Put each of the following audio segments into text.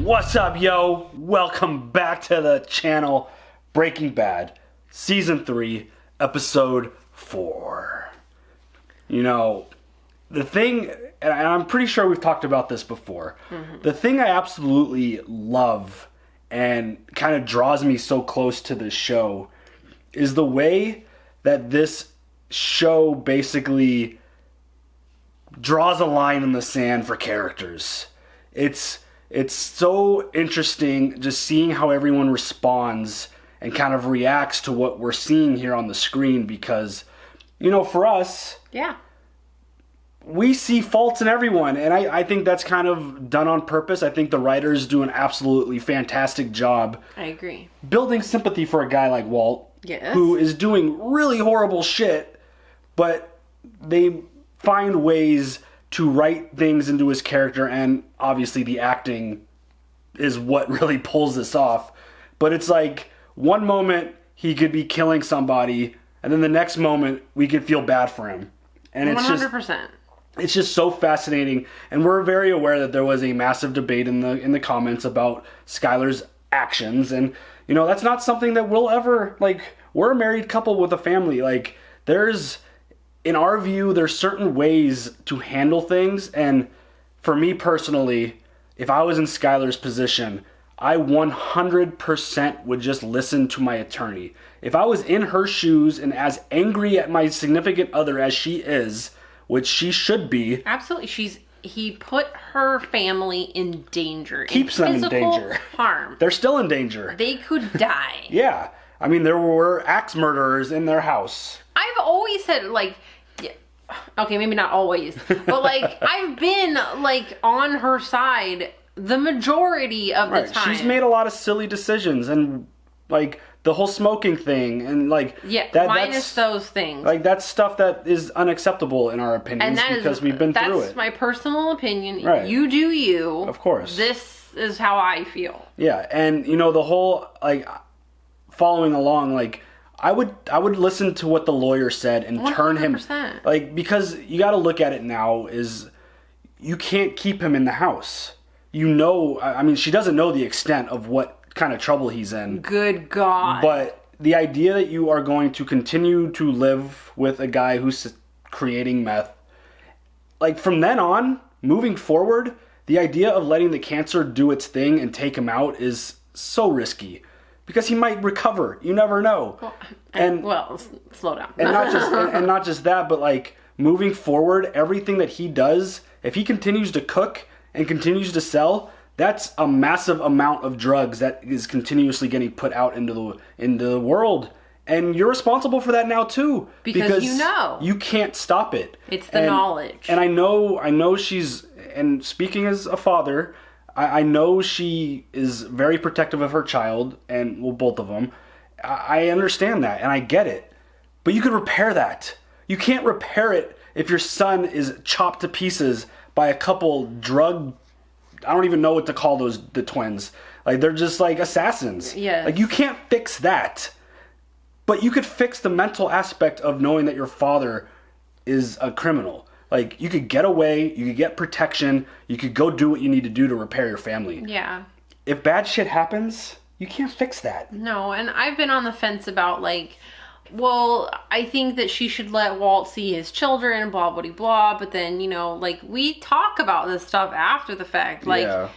What's up, yo? Welcome back to the channel. Breaking Bad, Season 3, Episode 4. You know, the thing, and I'm pretty sure we've talked about this before, the thing I absolutely love and kind of draws me so close to this show is the way that this show basically draws a line in the sand for characters. It's so interesting just seeing how everyone responds and kind of reacts to what we're seeing here on the screen because, you know, for us, we see faults in everyone, and I think that's kind of done on purpose. I think the writers do an absolutely fantastic job. I agree. Building sympathy for a guy like Walt, who is doing really horrible shit, but they find ways to write things into his character, and obviously the acting is what really pulls this off. But it's like, one moment he could be killing somebody, and then the next moment we could feel bad for him. And it's 100%. It's just so fascinating, and we're very aware that there was a massive debate in the comments about Skyler's actions, and you know, that's not something that we'll ever, like, we're a married couple with a family. Like, in our view, there's certain ways to handle things, and for me personally, if I was in Skyler's position, I 100% would just listen to my attorney. If I was in her shoes and as angry at my significant other as she is, which she should be. Absolutely. He put her family in danger. Keeps them in danger. Harm. They're still in danger. They could die. Yeah. I mean, there were axe murderers in their house. I've always said, like, okay, maybe not always, but like, I've been like on her side the majority of the time. She's made a lot of silly decisions, and like the whole smoking thing, and like minus those things. Like, that's stuff that is unacceptable in our opinions, because we've been through it. That's my personal opinion. Right. You do you. Of course. This is how I feel. Yeah, and you know, the whole like following along, like I would listen to what the lawyer said and 100%. Turn him, like, because you got to look at it now is you can't keep him in the house. You know, I mean, she doesn't know the extent of what kind of trouble he's in. Good God. But the idea that you are going to continue to live with a guy who's creating meth, like, from then on, moving forward, the idea of letting the cancer do its thing and take him out is so risky. Because he might recover. You never know. Well, slow down. and not just that, but like, moving forward, everything that he does, if he continues to cook and continues to sell, that's a massive amount of drugs that is continuously getting put out into the world. And you're responsible for that now too. Because you know. You can't stop it. It's the knowledge. And I know she's, and speaking as a father, I know she is very protective of her child, and, well, both of them. I understand that, and I get it. But you could repair that. You can't repair it if your son is chopped to pieces by a couple drug... I don't even know what to call the twins. Like, they're just like assassins. Yeah. Like, you can't fix that. But you could fix the mental aspect of knowing that your father is a criminal. Like, you could get away, you could get protection, you could go do what you need to do to repair your family. Yeah. If bad shit happens, you can't fix that. No, and I've been on the fence about, like, well, I think that she should let Walt see his children, blah, blah, blah, but then, you know, like, we talk about this stuff after the fact. Like, yeah.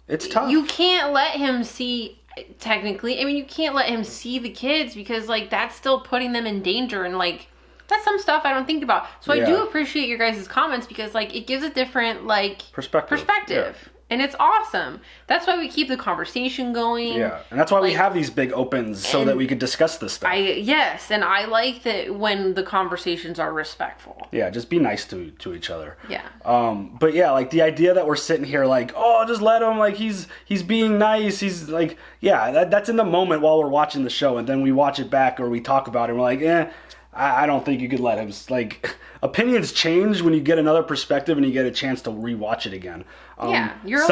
It's tough. You can't let him see, technically, I mean, you can't let him see the kids because, like, that's still putting them in danger, and, like, that's some stuff I don't think about. So I do appreciate your guys' comments because, like, it gives a different, like, perspective. Yeah. And it's awesome. That's why we keep the conversation going. Yeah. And that's why we have these big opens so that we could discuss this stuff. Yes. And I like that when the conversations are respectful. Yeah. Just be nice to each other. Yeah. But yeah, like, the idea that we're sitting here like, oh, just let him, like, he's being nice. He's like, yeah, that's in the moment while we're watching the show. And then we watch it back or we talk about it and we're like, I don't think you could let him, like, opinions change when you get another perspective and you get a chance to rewatch it again. You're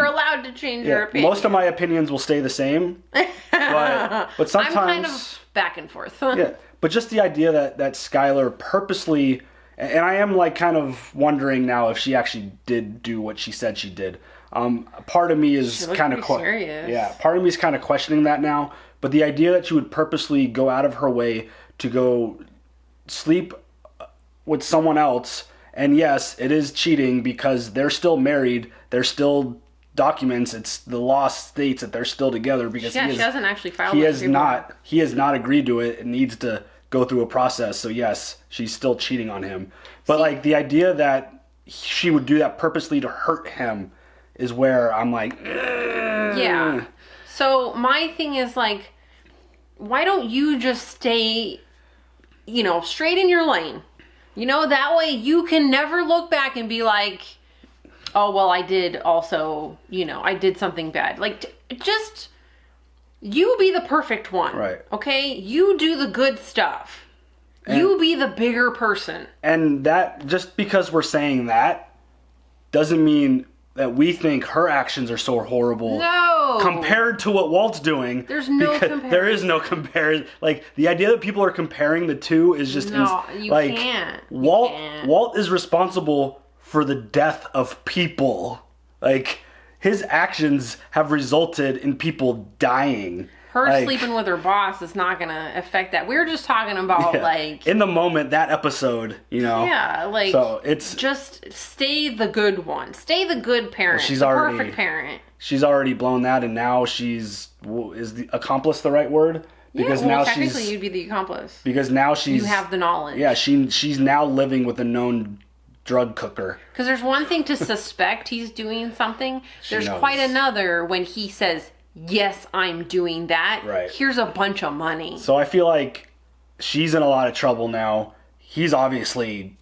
allowed to change your opinion. Most of my opinions will stay the same, but sometimes... I'm kind of back and forth. Yeah, but just the idea that Skyler purposely, and I am, like, kind of wondering now if she actually did do what she said she did. Part of me is kind of serious. part of me is kind of questioning that now. But the idea that she would purposely go out of her way to go sleep with someone else, and yes, it is cheating because they're still married. They're still documents. It's the law states that they're still together because she hasn't actually filed. He has not agreed to it. It needs to go through a process. So yes, she's still cheating on him. But like the idea that she would do that purposely to hurt him is where I'm like, yeah. So my thing is like, why don't you just stay, straight in your lane? That way you can never look back and be like, oh, well, I did also, I did something bad. Like, just, you be the perfect one. Right. Okay? You do the good stuff. You be the bigger person. And that, just because we're saying that, doesn't mean that we think her actions are so horrible. No. Compared to what Walt's doing. There's no comparison. There is no comparison. Like, the idea that people are comparing the two is just... No, you can't. Walt is responsible for the death of people. Like, his actions have resulted in people dying. Her sleeping with her boss is not going to affect that. We were just talking about, in the moment, that episode, Yeah, like... So it's... Just stay the good one. Stay the good parent. Well, she's the already... perfect parent. She's already blown that, and now she's... Is the accomplice the right word? Because now technically you'd be the accomplice. Because now she's... You have the knowledge. Yeah, she's now living with a known drug cooker. Because there's one thing to suspect he's doing something. There's quite another when he says, yes, I'm doing that. Right. Here's a bunch of money. So I feel like she's in a lot of trouble now. He's obviously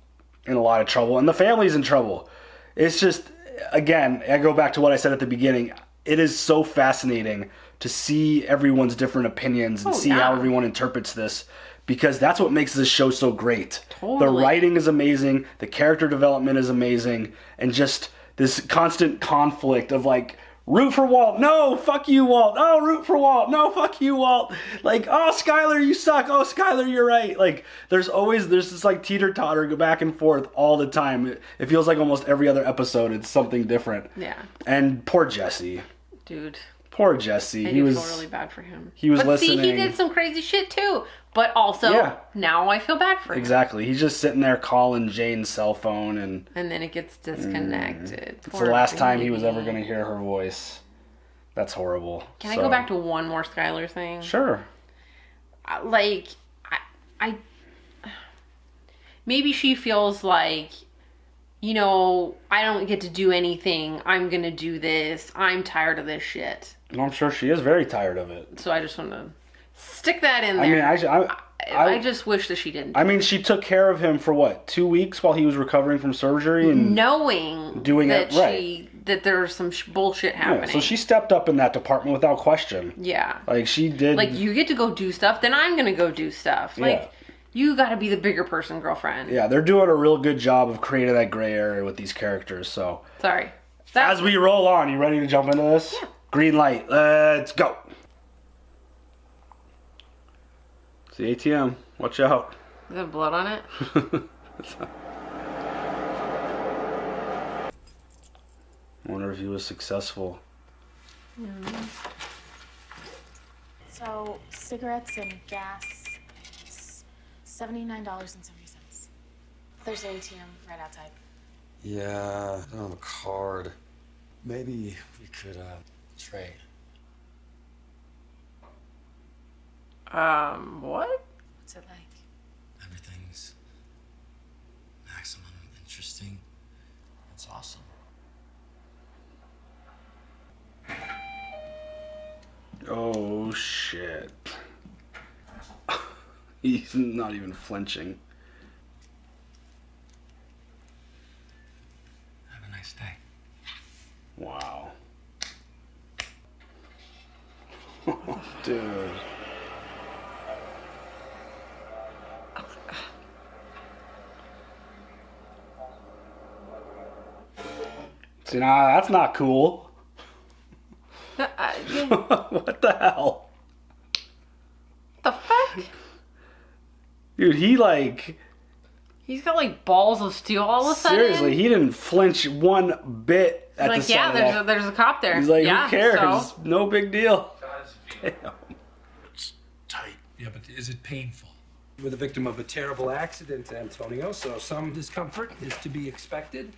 in a lot of trouble. And the family's in trouble. It's just, again, I go back to what I said at the beginning. It is so fascinating to see everyone's different opinions and see how everyone interprets this. Because that's what makes this show so great. Totally. The writing is amazing. The character development is amazing. And just this constant conflict of like, root for Walt. No, fuck you, Walt. Oh, root for Walt. No, fuck you, Walt. Like, oh, Skyler, you suck. Oh, Skyler, you're right. Like, there's this like teeter-totter go back and forth all the time. It feels like almost every other episode it's something different. Yeah. And poor Jesse. Dude. Poor Jesse. I feel really bad for him. He was listening. But see, he did some crazy shit too. But also, now I feel bad for him. Exactly. He's just sitting there calling Jane's cell phone and then it gets disconnected. It's the last time he was ever going to hear her voice. That's horrible. Can I go back to one more Skyler thing? Sure. Like, I maybe she feels like, I don't get to do anything. I'm going to do this. I'm tired of this shit. Well, I'm sure she is very tired of it. So I just want to stick that in there. I just wish that she didn't. I mean, she took care of him for what, 2 weeks while he was recovering from surgery, and knowing doing that it right. That there's some bullshit happening. Yeah, so she stepped up in that department without question. Yeah. Like she did. Like, you get to go do stuff, then I'm gonna go do stuff. Like, you got to be the bigger person, girlfriend. Yeah, they're doing a real good job of creating that gray area with these characters. So sorry. As we roll on, you ready to jump into this? Yeah. Green light. Let's go. It's the ATM. Watch out. Is there blood on it? I wonder if he was successful. So, cigarettes and gas, $79.70. There's an ATM right outside. Yeah, I don't have a card. Maybe we could, trade. What? What's it like? Everything's maximum interesting. That's awesome. Oh, shit. He's not even flinching. Have a nice day. Wow. Dude. See, nah, that's not cool. What the hell? The fuck? Dude, he like... He's got like balls of steel all of a sudden. Seriously, he didn't flinch one bit at the sight of that. There's a cop there. He's like, yeah, who cares? So. No big deal. Damn. It's tight. Yeah, but is it painful? We're the victim of a terrible accident, Antonio, so some discomfort is to be expected.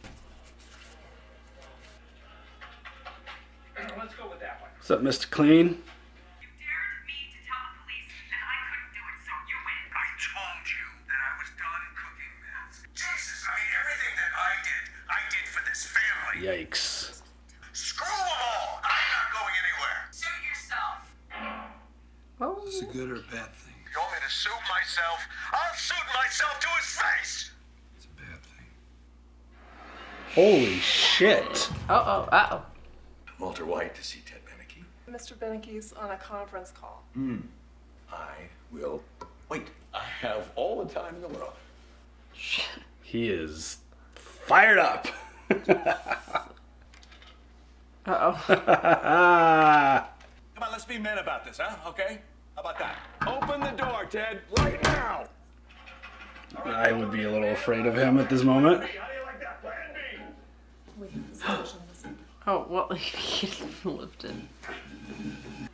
Let's go with that one. What's up, Mr. Clean? You dared me to tell the police, and I couldn't do it, so you win. I told you that I was done cooking meth. Jesus, I mean, everything that I did for this family. Yikes. Screw them all. I'm not going anywhere. Suit yourself. Oh. Is this a good or a bad thing? You want me to suit myself? I'll suit myself to his face. It's a bad thing. Holy shit. Uh-oh. Walter White to see Ted Beneke. Mr. Benneke's on a conference call. I will wait. I have all the time in the world. He is fired up. Uh-oh. Come on, let's be men about this, huh? Okay? How about that? Open the door, Ted, right now. I would be a little afraid of him at this moment. How do you like that, Plan B? We have the solution, Elizabeth. Oh, well, he gets lifted.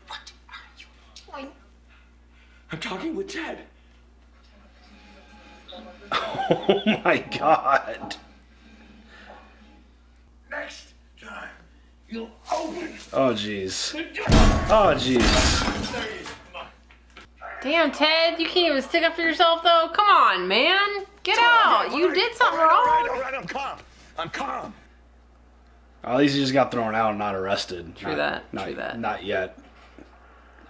What are you doing? I'm talking with Ted. Oh my god. Next time, you'll open Oh jeez. the door. Oh jeez. There you go. Damn, Ted, you can't even stick up for yourself, though. Come on, man. Get out. You did something wrong. All right, I'm calm. I'm calm. At least he just got thrown out and not arrested. True that, true that. Not yet.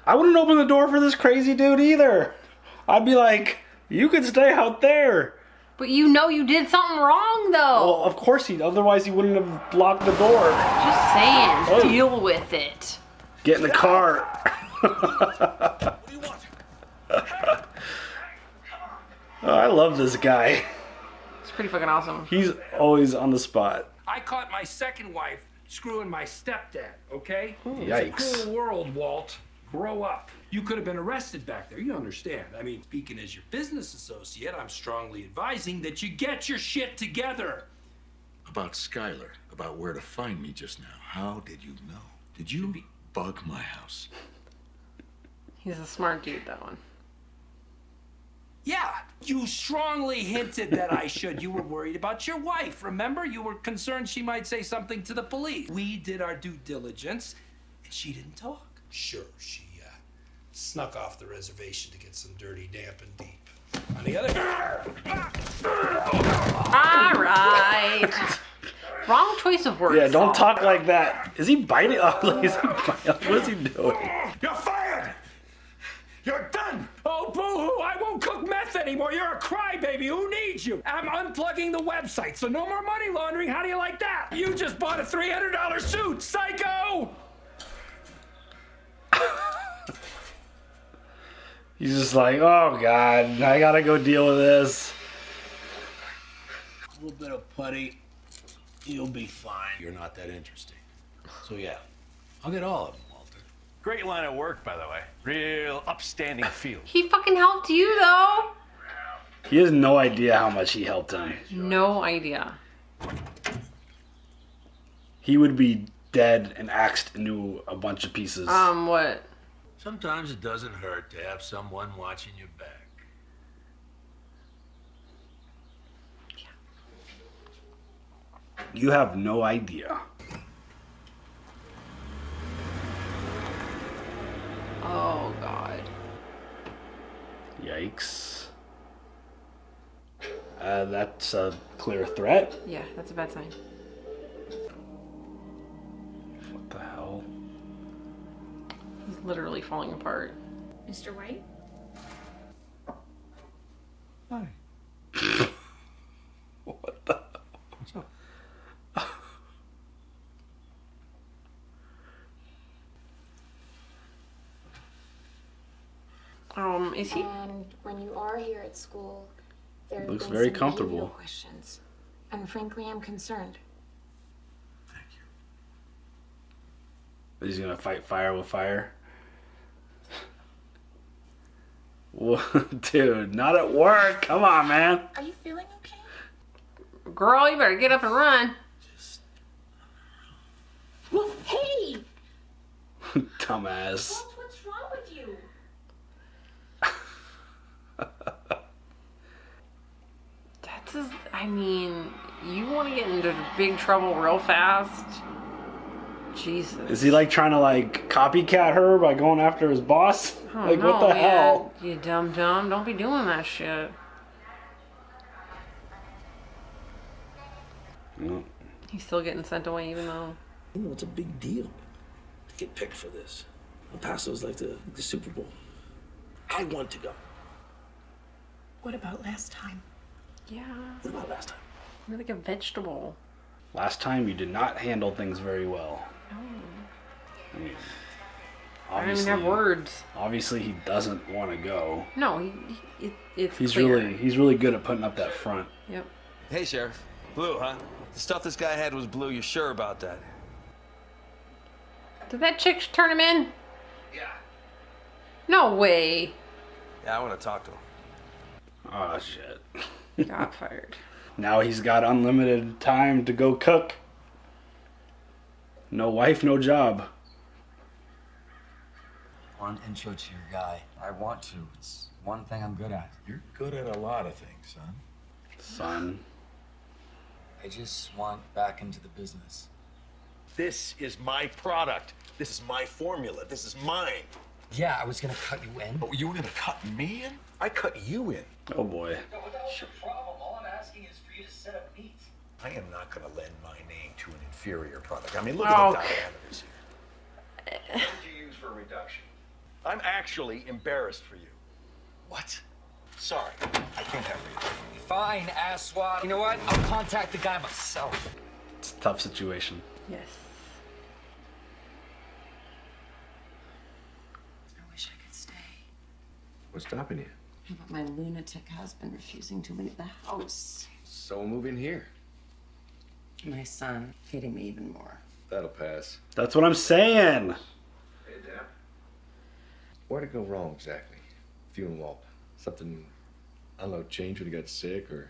I wouldn't open the door for this crazy dude either. I'd be like, you could stay out there. But you know you did something wrong, though. Well, of course he'd. Otherwise he wouldn't have blocked the door. Just saying. Oh. Deal with it. Get in the car. What do you want? Oh, I love this guy. It's pretty fucking awesome. He's always on the spot. I caught my second wife screwing my stepdad, okay? It's Yikes. a cruel world, Walt. Grow up. You could have been arrested back there, you understand. I mean, speaking as your business associate, I'm strongly advising that you get your shit together. About Skyler, about where to find me just now. How did you know? Did you bug my house? He's a smart dude, that one. Yeah, you strongly hinted that I should. You were worried about your wife, remember? You were concerned she might say something to the police. We did our due diligence, and she didn't talk. Sure, she snuck off the reservation to get some dirty, damp, and deep. On the other hand... All right. Wrong choice of words. Yeah, don't Saul. talk like that. Is he biting? Oh, is he biting? What is he doing? You're fired. You're done. Oh, boo-hoo, I won't cook meth anymore. You're a crybaby. Who needs you? I'm unplugging the website, so no more money laundering. How do you like that? You just bought a $300 suit, psycho! He's just like, oh god, I gotta go deal with this. A little bit of putty, you'll be fine. You're not that interesting. So yeah, I'll get all of them, Walter. Great line of work, by the way. Real upstanding feel. He fucking helped you, though. He has no idea how much he helped him. No idea. He would be dead and axed into a bunch of pieces. What? Sometimes it doesn't hurt to have someone watching your back. You have no idea. Oh, God. Yikes. That's a clear threat. Yeah, that's a bad sign. What the hell? He's literally falling apart. Mr. White? Hi. What the? What's up? Is he? And when you are here at school, there have Looks been very some comfortable. behavioral questions. And frankly, I'm concerned. Thank you. He's gonna fight fire with fire. Dude, not at work. Come on, man. Are you feeling okay? Girl, you better get up and run. Well, hey! Dumbass. Walt, what's wrong with you? That's just, I mean, you want to get into big trouble real fast? Jesus. Is he like trying to like copycat her by going after his boss? Oh, Like no, what the man. hell? You dumb. Don't be doing that shit. No. He's still getting sent away even though... You know, it's a big deal to get picked for this. El Paso's like the Super Bowl. I want to go. What about last time? Yeah. What about last time? You're like a vegetable. Last time you did not handle things very well. No. I mean, I don't even have words. Obviously, he doesn't want to go. No, it's He's clear. really good at putting up that front. Yep. Hey, Sheriff. Blue, huh? The stuff this guy had was blue. You sure about that? Did that chick turn him in? Yeah. No way. Yeah, I want to talk to him. Oh, shit. Got fired. Now he's got unlimited time to go cook. No wife, no job. I want an intro to your guy. I want to. It's one thing I'm good at. You're good at a lot of things, son. Son. I just want back into the business. This is my product. This is my formula. This is mine. Yeah, I was gonna cut you in. Oh, you were gonna cut me in? I cut you in. Oh boy. What's your problem? All I'm asking is for you to set up meat. I am not going to lend my name to an inferior product. I mean, look Oh. at the diameters here. What did you use for a reduction? I'm actually embarrassed for you. What? Sorry, I can't have you. Fine, asswat. You know what? I'll contact the guy myself. It's a tough situation. Yes. I wish I could stay. What's stopping you? But my lunatic husband refusing to leave the house. So move in here. My son hating me even more. That'll pass. That's what I'm saying. Hey, Dad. Where'd it go wrong exactly? With you and Walt? Something, I don't know, changed when he got sick or?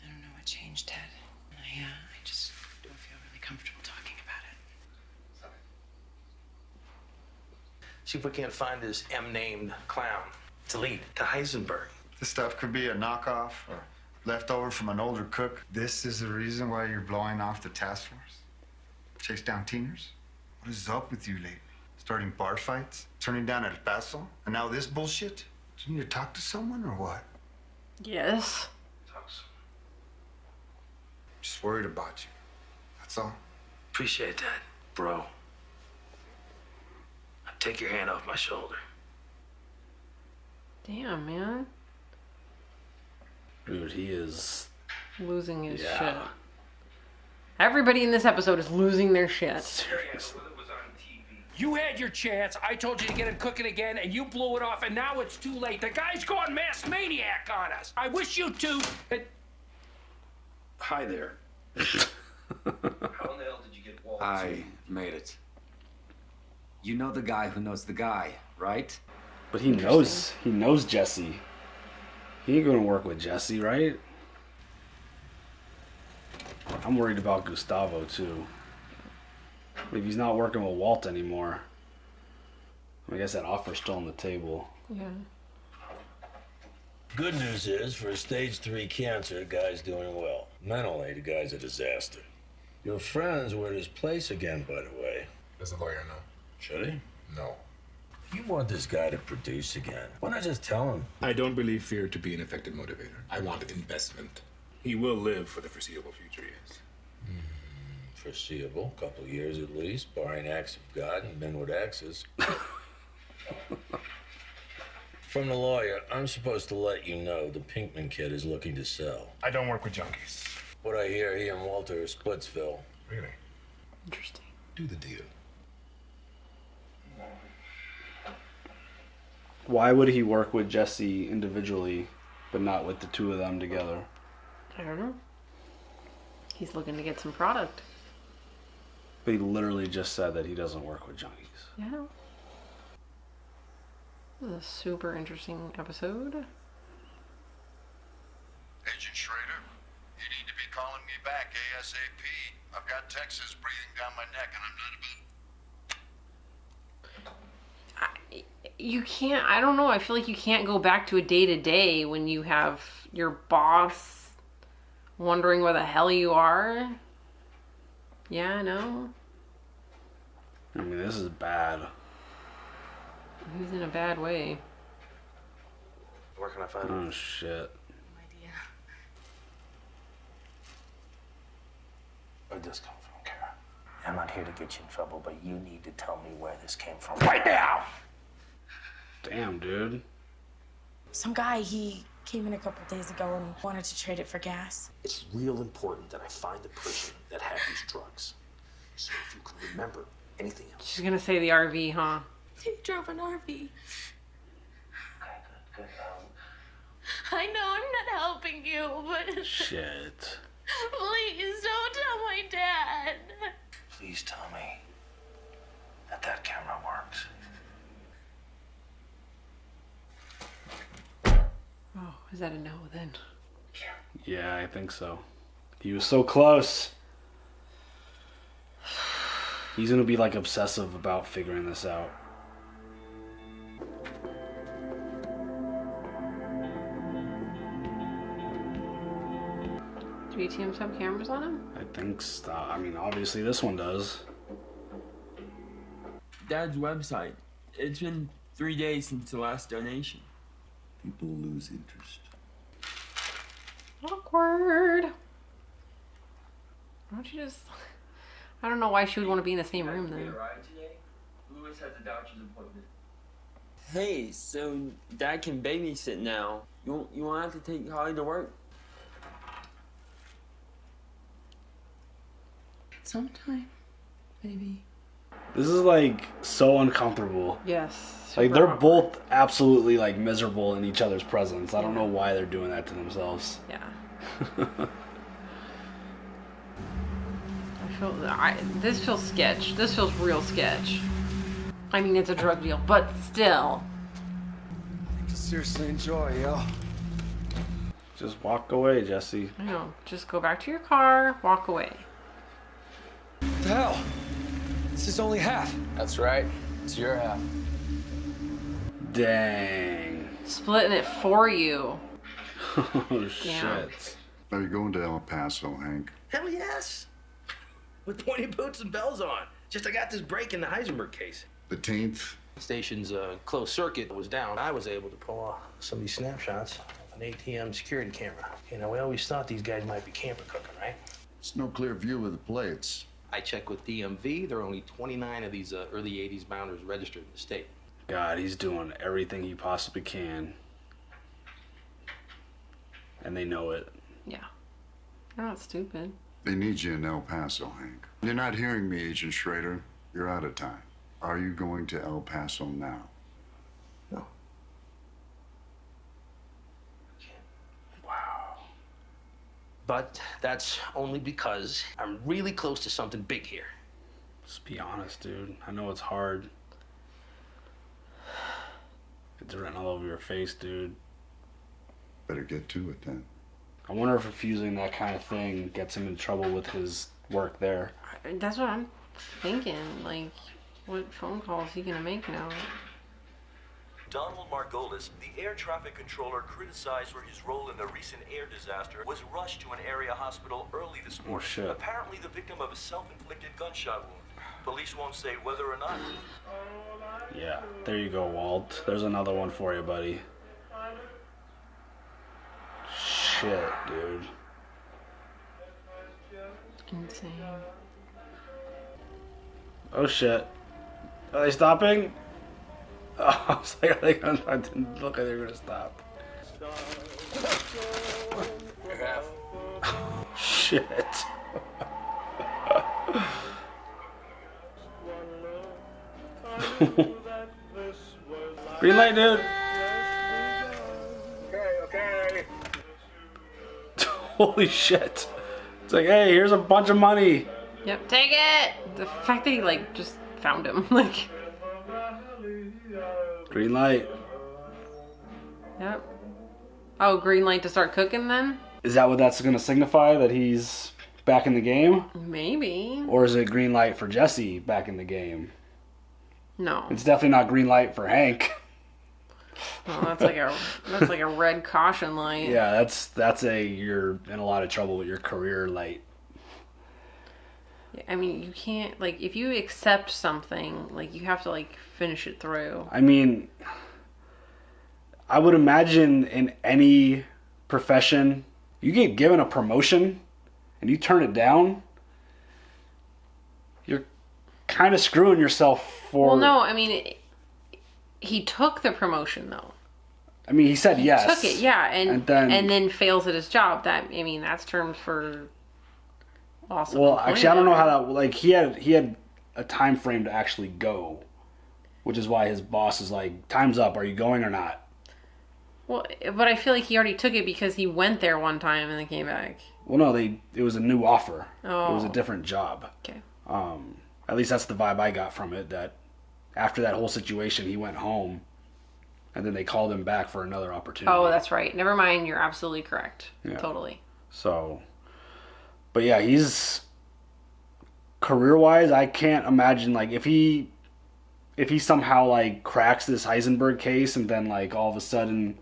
I don't know what changed, Ted. I just don't feel really comfortable talking about it. See if we can't find this M-named clown to lead to Heisenberg. This stuff could be a knockoff or leftover from an older cook. This is the reason why you're blowing off the task force? Chase down teeners? What is up with you lately? Starting bar fights? Turning down El Paso? And now this bullshit? Do you need to talk to someone or what? Yes. Just worried about you. That's all. Appreciate that, bro. Now take your hand off my shoulder. Damn, man. Dude, he is Losing his Yeah. shit. Everybody in this episode is losing their shit. seriously. You had your chance. I told you to get him cooking again, and you blew it off, and now it's too late. The guy's gone mass maniac on us. I wish you two had... Hi there. How in the hell did you get Walt? I made it. You know the guy who knows the guy, right? But he knows Jesse. He ain't gonna work with Jesse, right? I'm worried about Gustavo too. If he's not working with Walt anymore, I guess that offer's still on the table. Yeah. Good news is, for stage 3 cancer, the guy's doing well. Mentally, the guy's a disaster. Your friends were at his place again, by the way. Does the lawyer know? Should he? No. If you want this guy to produce again, why not just tell him? I don't believe fear to be an effective motivator. I want investment. He will live for the foreseeable future, yes. Foreseeable, couple of years at least, barring acts of God and men with axes. From the lawyer, I'm supposed to let you know the Pinkman kid is looking to sell. I don't work with junkies. What I hear, he and Walter are Splitsville. Really? Interesting. Do the deal. Why would he work with Jesse individually, but not with the two of them together? I don't know. He's looking to get some product. But he literally just said that he doesn't work with junkies. Yeah. This is a super interesting episode. Agent Schrader, you need to be calling me back ASAP. I've got Texas breathing down my neck and I'm not about... You can't, I don't know, I feel like you can't go back to a day-to-day when you have your boss wondering where the hell you are. Yeah, no. I mean, this is bad. He's in a bad way. Where can I find Oh, shit. Where'd this come from, Kara? I'm not here to get you in trouble, but you need to tell me where this came from right now! Damn, dude. Some guy, he came in a couple days ago and wanted to trade it for gas. It's real important that I find the person that had these drugs. So if you can remember anything else. She's gonna say the RV, huh? He drove an RV. Okay, good. I know I'm not helping you, but... Shit. Please don't tell my dad. Please tell me that camera works. Oh, is that a no then? Yeah, I think so. He was so close. He's gonna be like obsessive about figuring this out. Do ATMs have cameras on them? I think so. I mean, obviously this one does. Dad's website. It's been 3 days since the last donation. People lose interest. Awkward. Why don't you just... I don't know why she would want to be in the same room then. Lewis has a doctor's appointment. Hey, so Dad can babysit now. You won't have to take Holly to work? Sometime, maybe. This is like so uncomfortable. Yes. Like they're both absolutely like miserable in each other's presence. I don't know why they're doing that to themselves. Yeah. This feels sketch. This feels real sketch. I mean, it's a drug deal, but still. Seriously enjoy, yo. Just walk away, Jesse. I know. Just go back to your car, walk away. What the hell? This is only half. That's right. It's your half. Dang. Splitting it for you. Oh, Damn. shit. Are you going to El Paso, Hank? Hell yes! With pointy boots and bells on. Just I got this break in the Heisenberg case. The 10th? Station's closed circuit was down. I was able to pull off some of these snapshots of an ATM security camera. You know, we always thought these guys might be camper cooking, right? It's no clear view of the plates. I checked with DMV. There are only 29 of these early 80s bounders registered in the state. God, he's doing everything he possibly can. And they know it. Yeah. They're not stupid. They need you in El Paso, Hank. You're not hearing me, Agent Schrader. You're out of time. Are you going to El Paso now? No. Wow. But that's only because I'm really close to something big here. Just be honest, dude. I know it's hard. It's written all over your face, dude. Better get to it then. I wonder if refusing that kind of thing gets him in trouble with his work there. That's what I'm thinking. Like, what phone call is he gonna make now? Donald Margolis, the air traffic controller criticized for his role in the recent air disaster, was rushed to an area hospital early this morning. Oh, shit. Apparently the victim of a self-inflicted gunshot wound. Police won't say whether or not. Yeah, there you go, Walt. There's another one for you, buddy. Shit, dude. Insane. Oh shit. Are they stopping? Oh, I was like, I didn't look like they were gonna stop. Shit. Green light, dude. Okay. Holy shit. It's like, hey, here's a bunch of money. Yep, take it! The fact that he, like, just found him, like... Green light. Yep. Oh, green light to start cooking then? Is that what that's going to signify? That he's back in the game? Maybe. Or is it green light for Jesse back in the game? No. It's definitely not green light for Hank. Well, that's like a red caution light. Yeah, that's you're in a lot of trouble with your career light. I mean, you can't, like, if you accept something, like, you have to, like, finish it through. I mean, I would imagine in any profession, you get given a promotion and you turn it down, you're kind of screwing yourself for... Well, no, I mean, he took the promotion, though. I mean, he said yes. He took it, yeah, and then fails at his job. That's terms for loss of employment. Actually, I don't know how that... Like, he had a time frame to actually go, which is why his boss is like, time's up, are you going or not? Well, but I feel like he already took it because he went there one time and then came back. Well, no, it was a new offer. Oh. It was a different job. Okay. At least that's the vibe I got from it, that after that whole situation, he went home, and then they called him back for another opportunity. Oh, that's right. Never mind, you're absolutely correct. Yeah. Totally. So, but yeah, he's... Career-wise, I can't imagine, like, if he somehow, like, cracks this Heisenberg case, and then, like, all of a sudden,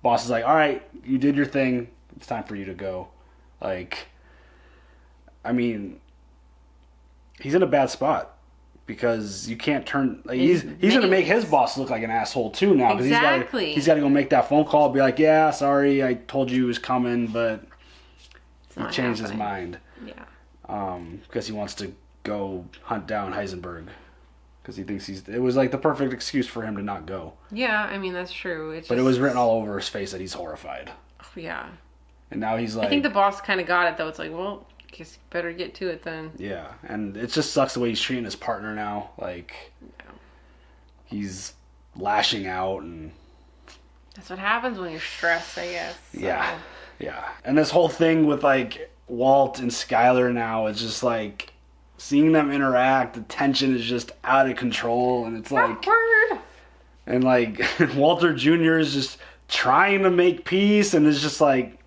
boss is like, all right, you did your thing, it's time for you to go. Like, I mean, he's in a bad spot because you can't turn... Like, he's going to make his boss look like an asshole, too, now. Exactly. He's got to go make that phone call, be like, yeah, sorry, I told you he was coming, but he changed his mind. Yeah. Because he wants to go hunt down Heisenberg. Because he thinks it was like the perfect excuse for him to not go. Yeah, I mean, that's true. It was written all over his face that he's horrified. Yeah. And now he's like... I think the boss kind of got it, though. It's like, well, guess you better get to it then. Yeah, and it just sucks the way he's treating his partner now. Like, he's lashing out and... That's what happens when you're stressed, I guess. So. Yeah. And this whole thing with, like, Walt and Skyler now is just, like... Seeing them interact, the tension is just out of control, and it's like... Awkward! And, like, Walter Jr. is just trying to make peace, and it's just like...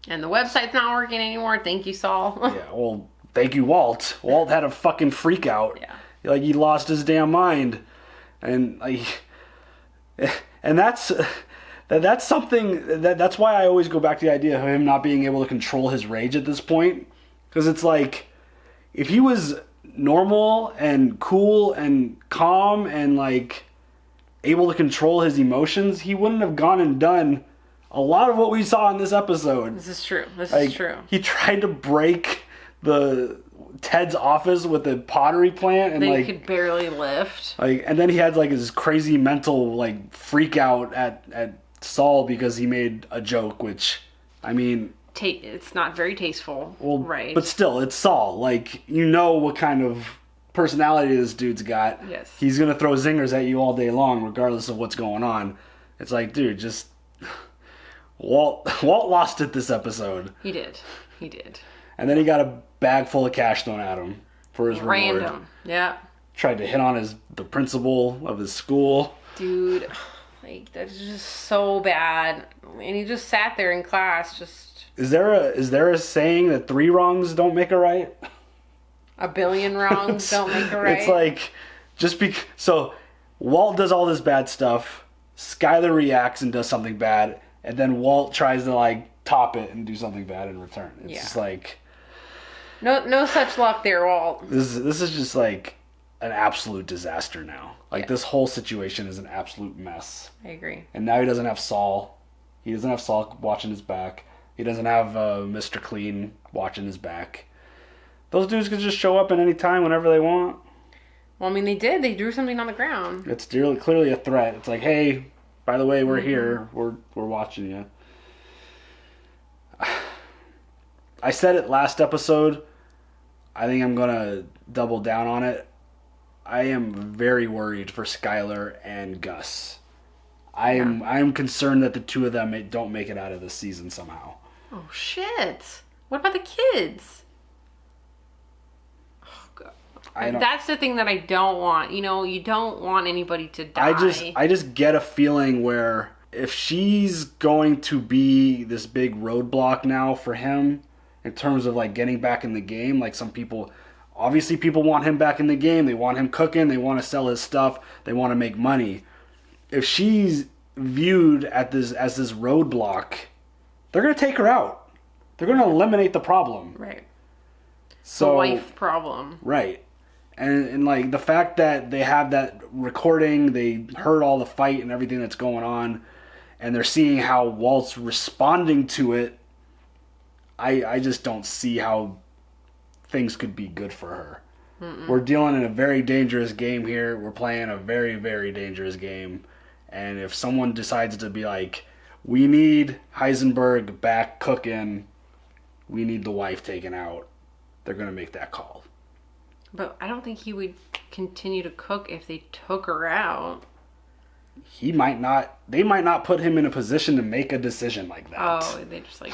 And the website's not working anymore. Thank you, Saul. Yeah, well, thank you, Walt. Walt had a fucking freak out. Yeah. Like, he lost his damn mind. And, like... And that's something... That's why I always go back to the idea of him not being able to control his rage at this point. Because it's like... If he was normal and cool and calm and, like, able to control his emotions, he wouldn't have gone and done a lot of what we saw in this episode. This is true. This Like, is true. He tried to break Ted's office with a pottery plant, and They could barely lift. Like, and then he had like his crazy mental like freak out at Saul because he made a joke, which, I mean, It's not very tasteful. well, right. But still, it's Saul. Like, you know what kind of personality this dude's got. Yes. He's gonna throw zingers at you all day long, regardless of what's going on. It's like, dude, just Walt lost it this episode. He did. And then he got a bag full of cash thrown at him for his reward. Random. Yeah. Tried to hit on the principal of his school. Dude, like, that's just so bad. And he just sat there in class, just... Is there a saying that 3 wrongs don't make a right? A billion wrongs don't make a right? It's like, so Walt does all this bad stuff, Skyler reacts and does something bad, and then Walt tries to, like, top it and do something bad in return. It's just like... No such luck there, Walt. This is just, like, an absolute disaster now. Like, this whole situation is an absolute mess. I agree. And now he doesn't have Saul. He doesn't have Saul watching his back. He doesn't have Mr. Clean watching his back. Those dudes could just show up at any time whenever they want. Well, I mean, they did. They drew something on the ground. It's clearly a threat. It's like, hey, by the way, we're here. We're watching you. I said it last episode. I think I'm going to double down on it. I am very worried for Skyler and Gus. I am concerned that the two of them don't make it out of this season somehow. Oh, shit. What about the kids? Oh, God. That's the thing that I don't want. You know, you don't want anybody to die. I just get a feeling where if she's going to be this big roadblock now for him in terms of like getting back in the game, like some people, obviously people want him back in the game. They want him cooking. They want to sell his stuff. They want to make money. If she's viewed as this roadblock, they're going to take her out. They're going to eliminate the problem. Right. So, the wife problem. Right. And like the fact that they have that recording, they heard all the fight and everything that's going on, and they're seeing how Walt's responding to it, I just don't see how things could be good for her. Mm-mm. We're dealing in a very dangerous game here. We're playing a very, very dangerous game. And if someone decides to be like, we need Heisenberg back cooking, we need the wife taken out, they're going to make that call. But I don't think he would continue to cook if they took her out. He might not. They might not put him in a position to make a decision like that. Oh, they just like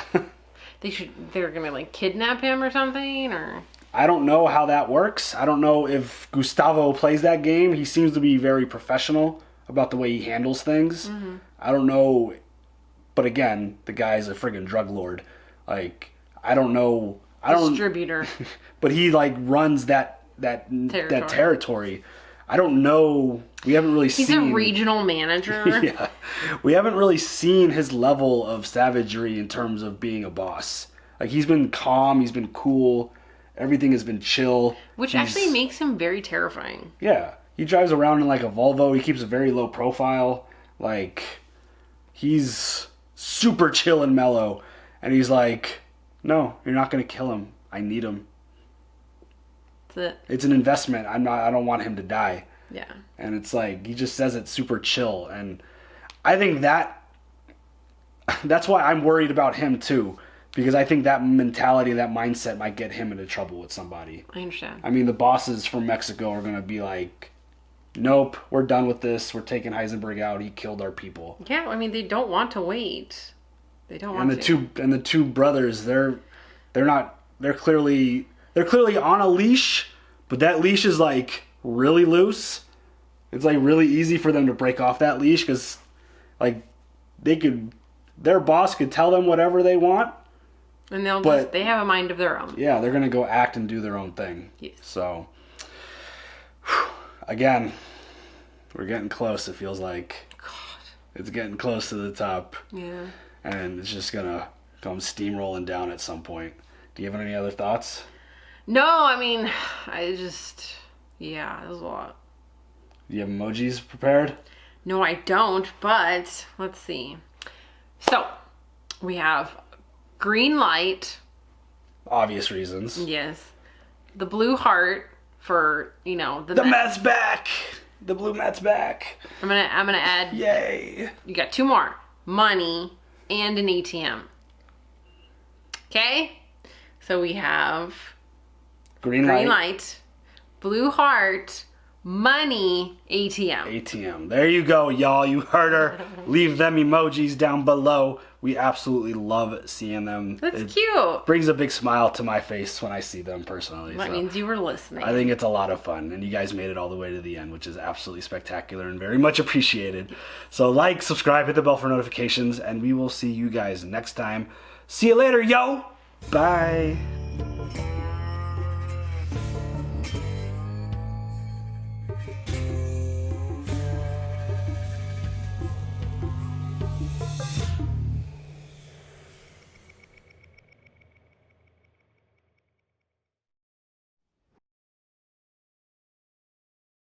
they're gonna like kidnap him or something, or I don't know how that works. I don't know if Gustavo plays that game. He seems to be very professional about the way he handles things. Mm-hmm. I don't know, but again, the guy's a friggin' drug lord. Like I don't know. Distributor. But he like runs that territory. I don't know. We haven't really seen. He's a regional manager. Yeah. We haven't really seen his level of savagery in terms of being a boss. Like he's been calm, he's been cool, everything has been chill. Which actually makes him very terrifying. Yeah. He drives around in like a Volvo, he keeps a very low profile. Like he's super chill and mellow. And he's like, no, you're not gonna kill him. I need him. It's an investment. I don't want him to die. Yeah. And it's like he just says it super chill, and I think that's why I'm worried about him too, because I think that mentality, that mindset might get him into trouble with somebody. I understand. I mean, the bosses from Mexico are going to be like, nope, we're done with this. We're taking Heisenberg out. He killed our people. Yeah, I mean, they don't want to wait. They don't want to. And the two brothers, they're clearly on a leash, but that leash is like really loose. It's like really easy for them to break off that leash because like their boss could tell them whatever they want. And they have a mind of their own. Yeah, they're going to go act and do their own thing. Yes. So, again, we're getting close, it feels like. God. It's getting close to the top. Yeah. And it's just going to come steamrolling down at some point. Do you have any other thoughts? No, I mean, yeah, there's a lot. Do you have emojis prepared? No, I don't, but let's see. So, we have green light. Obvious reasons. Yes. The blue heart for, the meth's back. The blue meth's back. I'm gonna add. Yay. You got two more. Money and an ATM. Okay? So we have green light, blue heart, money, ATM. ATM. There you go, y'all. You heard her. Leave them emojis down below. We absolutely love seeing them. That's cute. Brings a big smile to my face when I see them personally. That means you were listening. I think it's a lot of fun, and you guys made it all the way to the end, which is absolutely spectacular and very much appreciated. So like, subscribe, hit the bell for notifications, and we will see you guys next time. See you later, yo! Bye!